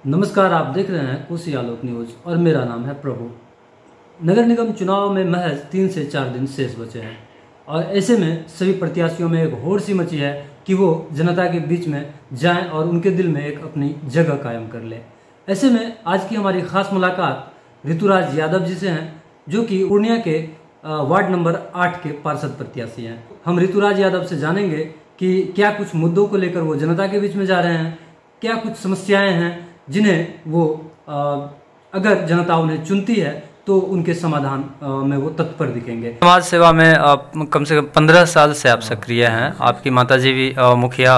नमस्कार, आप देख रहे हैं कोसी आलोक न्यूज और मेरा नाम है प्रभु। नगर निगम चुनाव में महज 3 से 4 दिन शेष बचे हैं और ऐसे में सभी प्रत्याशियों में एक होड़ सी मची है कि वो जनता के बीच में जाएं और उनके दिल में एक अपनी जगह कायम कर लें। ऐसे में आज की हमारी खास मुलाकात ऋतुराज यादव जी से हैं, जो कि पूर्णिया के वार्ड नंबर 8 के पार्षद प्रत्याशी हैं। हम ऋतुराज यादव से जानेंगे कि क्या कुछ मुद्दों को लेकर वो जनता के बीच में जा रहे हैं, क्या कुछ समस्याएं हैं जिन्हें वो अगर जनता उन्हें चुनती है तो उनके समाधान में वो तत्पर दिखेंगे। समाज सेवा में कम से कम 15 साल से आप सक्रिय हैं। आपकी माताजी भी मुखिया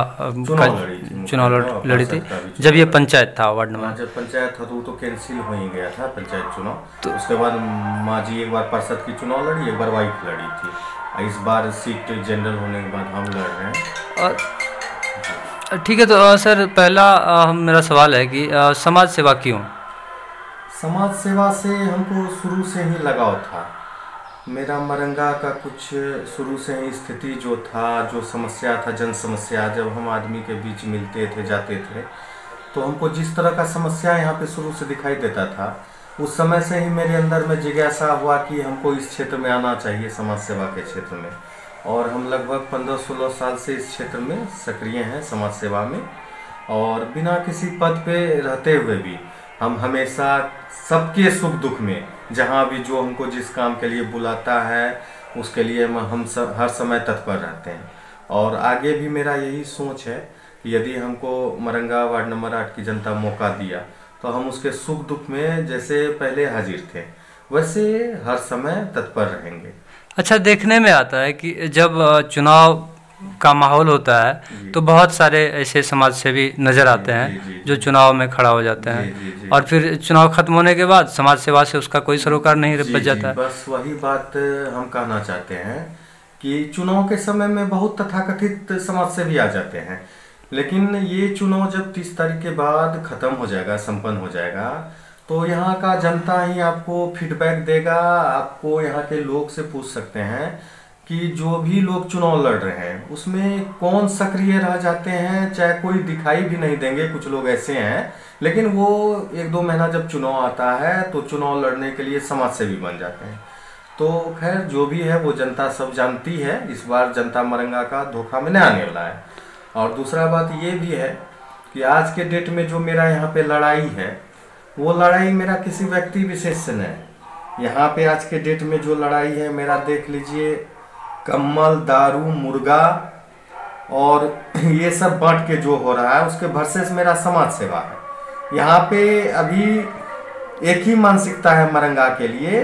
चुनाव लड़ी थी जब ये पंचायत था वार्ड नंबर। जब पंचायत था तो कैंसिल हो ही गया था पंचायत चुनाव, तो उसके बाद माँ जी एक बार पार्षद की चुनाव लड़ी, एक बार वाइफ लड़ी थी। इस बार सीट जनरल होने के बाद हम लड़ रहे हैं। और ठीक है, तो सर पहला मेरा सवाल है कि समाज सेवा क्यों? समाज सेवा से हमको शुरू से ही लगाव था। मेरा मरंगा का कुछ शुरू से ही स्थिति जो था, जो समस्या था, जन समस्या, जब हम आदमी के बीच मिलते थे जाते थे तो हमको जिस तरह का समस्या यहाँ पे शुरू से दिखाई देता था, उस समय से ही मेरे अंदर में जिज्ञासा हुआ कि हमको इस क्षेत्र में आना चाहिए, समाज सेवा के क्षेत्र में। और हम लगभग 15-16 साल से इस क्षेत्र में सक्रिय हैं समाज सेवा में। और बिना किसी पद पे रहते हुए भी हम हमेशा सबके सुख दुख में, जहाँ भी जो हमको जिस काम के लिए बुलाता है उसके लिए हम सब हर समय तत्पर रहते हैं। और आगे भी मेरा यही सोच है कि यदि हमको मरंगा वार्ड नंबर 8 की जनता मौका दिया तो हम उसके सुख दुख में जैसे पहले हाजिर थे वैसे हर समय तत्पर रहेंगे। अच्छा, देखने में आता है कि जब चुनाव का माहौल होता है तो बहुत सारे ऐसे समाज सेवी नज़र आते हैं जो चुनाव में खड़ा हो जाते हैं और फिर चुनाव खत्म होने के बाद समाज सेवा से उसका कोई सरोकार नहीं बच जाता है। बस वही बात हम कहना चाहते हैं कि चुनाव के समय में बहुत तथाकथित समाज सेवी आ जाते हैं, लेकिन ये चुनाव जब 30 तारीख के बाद खत्म हो जाएगा, संपन्न हो जाएगा, तो यहाँ का जनता ही आपको फीडबैक देगा। आपको यहाँ के लोग से पूछ सकते हैं कि जो भी लोग चुनाव लड़ रहे हैं उसमें कौन सक्रिय रह जाते हैं, चाहे कोई दिखाई भी नहीं देंगे। कुछ लोग ऐसे हैं लेकिन वो 1-2 महीना जब चुनाव आता है तो चुनाव लड़ने के लिए समाज सेवी बन जाते हैं। तो खैर जो भी है वो जनता सब जानती है। इस बार जनता मरंगा का धोखा में नहीं आने वाला है। और दूसरा बात ये भी है कि आज के डेट में जो मेरा यहाँ पे लड़ाई है वो लड़ाई मेरा किसी व्यक्ति विशेष से नहीं। यहाँ पे आज के डेट में जो लड़ाई है मेरा, देख लीजिए, कम्बल, दारू, मुर्गा और ये सब बांट के जो हो रहा है उसके वर्सेस मेरा समाज सेवा है। यहाँ पे अभी एक ही मानसिकता है मरंगा के लिए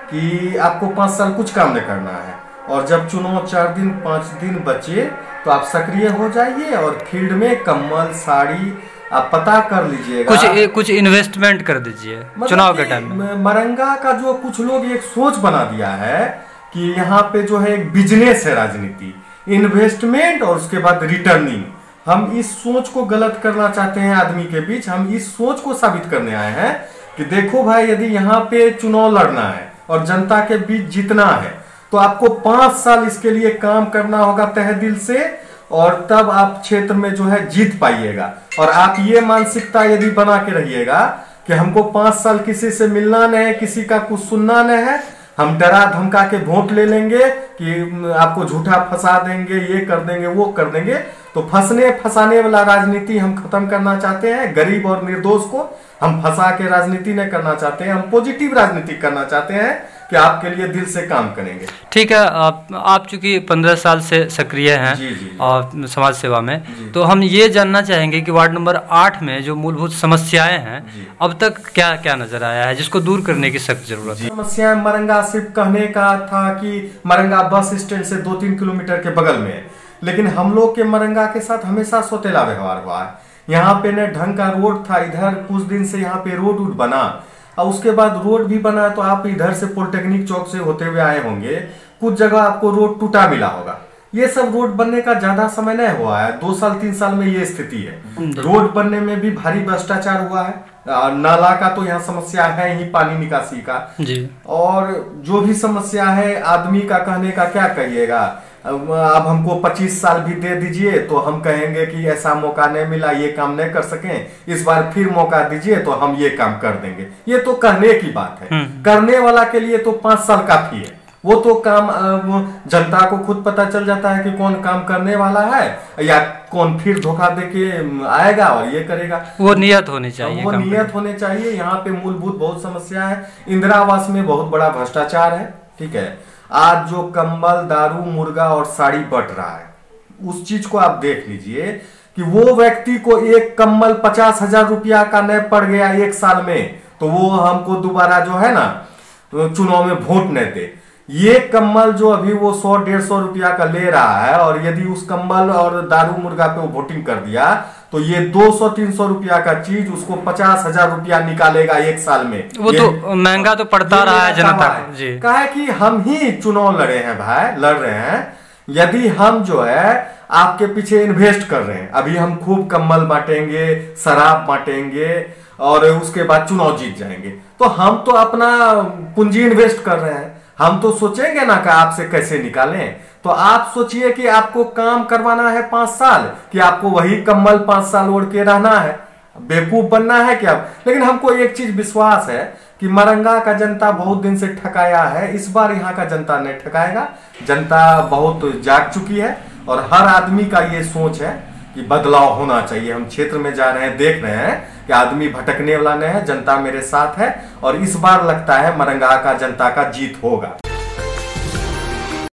कि आपको 5 साल कुछ काम नहीं करना है, और जब चुनाव 4 दिन 5 दिन बचे तो आप सक्रिय हो जाइए और फील्ड में कम्बल, साड़ी आप पता कर लीजिएगा, कुछ इन्वेस्टमेंट कर दीजिए चुनाव के टाइम में। मरंगा का जो कुछ लोग एक सोच बना दिया है कि यहाँ पे जो है एक बिजनेस है, राजनीति, इन्वेस्टमेंट और उसके बाद रिटर्निंग। हम इस सोच को गलत करना चाहते हैं आदमी के बीच। हम इस सोच को साबित करने आए हैं कि देखो भाई, यदि यहाँ पे चुनाव लड़ना है और जनता के बीच जीतना है तो आपको 5 साल इसके लिए काम करना होगा तहे दिल से, और तब आप क्षेत्र में जो है जीत पाइएगा। और आप ये मानसिकता यदि बना के रहिएगा कि हमको 5 साल किसी से मिलना नहीं है, किसी का कुछ सुनना नहीं है, हम डरा धमका के वोट ले लेंगे कि आपको झूठा फंसा देंगे, ये कर देंगे, वो कर देंगे, तो फंसने फंसाने वाला राजनीति हम खत्म करना चाहते हैं। गरीब और निर्दोष को हम फंसा के राजनीति नहीं करना चाहते हैं। हम पॉजिटिव राजनीति करना चाहते हैं कि आपके लिए दिल से काम करेंगे। ठीक है, आप चूंकि 15 साल से सक्रिय हैं और समाज सेवा में, तो हम ये जानना चाहेंगे कि वार्ड नंबर 8 में जो मूलभूत समस्याएं हैं अब तक क्या क्या नजर आया है जिसको दूर करने की सख्त जरूरत है? समस्याएं मरंगा सिर्फ कहने का था कि मरंगा बस स्टैंड से 2-3 किलोमीटर के बगल में है, लेकिन हम लोग के मरंगा के साथ हमेशा सौतेला व्यवहार हुआ है। यहाँ पे न ढंग का रोड था, इधर कुछ दिन से यहाँ पे रोड बना, और उसके बाद रोड भी बना तो आप इधर से पॉलिटेक्निक चौक से होते हुए आए होंगे, कुछ जगह आपको रोड टूटा मिला होगा। ये सब रोड बनने का ज्यादा समय नहीं हुआ है, 2 साल 3 साल में ये स्थिति है। रोड बनने में भी भारी भ्रष्टाचार हुआ है। नाला का तो यहाँ समस्या है ही, पानी निकासी का जी। और जो भी समस्या है, आदमी का कहने का क्या कहिएगा, अब हमको 25 साल भी दे दीजिए तो हम कहेंगे कि ऐसा मौका नहीं मिला, ये काम नहीं कर सके, इस बार फिर मौका दीजिए तो हम ये काम कर देंगे। ये तो कहने की बात है, करने वाला के लिए तो 5 साल काफी है। वो तो काम जनता को खुद पता चल जाता है कि कौन काम करने वाला है या कौन फिर धोखा देके आएगा और ये करेगा। वो नियत होनी चाहिए, वो नियत होने चाहिए। यहाँ पे मूलभूत बहुत समस्या है। इंदिरा आवास में बहुत बड़ा भ्रष्टाचार है, ठीक है। आज जो कंबल, दारू, मुर्गा और साड़ी बट रहा है, उस चीज को आप देख लीजिए कि वो व्यक्ति को एक कंबल 50,000 रुपया का नहीं पड़ गया 1 साल में, तो वो हमको दोबारा जो है ना चुनाव में वोट नहीं दे। ये कंबल जो अभी वो 100-150 रुपया का ले रहा है, और यदि उस कंबल और दारू मुर्गा पे वो वोटिंग कर दिया तो ये 200-300 रुपया का चीज उसको 50,000 रुपया निकालेगा 1 साल में। वो तो महंगा तो पड़ता रहा है जनता जी। कहा है कि हम ही चुनाव लड़े हैं भाई, लड़ रहे हैं। यदि हम जो है आपके पीछे इन्वेस्ट कर रहे हैं, अभी हम खूब कंबल बांटेंगे, शराब बांटेंगे और उसके बाद चुनाव जीत जाएंगे, तो हम तो अपना पूंजी इन्वेस्ट कर रहे हैं। हम तो सोचेंगे ना कि आपसे कैसे निकालें। तो आप सोचिए कि आपको काम करवाना है 5 साल, कि आपको वही कंबल 5 साल ओढ़ के रहना है, बेवकूफ बनना है क्या? लेकिन हमको एक चीज विश्वास है कि मरंगा का जनता बहुत दिन से ठकाया है, इस बार यहाँ का जनता नहीं ठकाएगा। जनता बहुत जाग चुकी है और हर आदमी का ये सोच है कि बदलाव होना चाहिए। हम क्षेत्र में जा रहे हैं, देख रहे हैं कि आदमी भटकने वाला नहीं है, जनता मेरे साथ है और इस बार लगता है मरंगा का जनता का जीत होगा।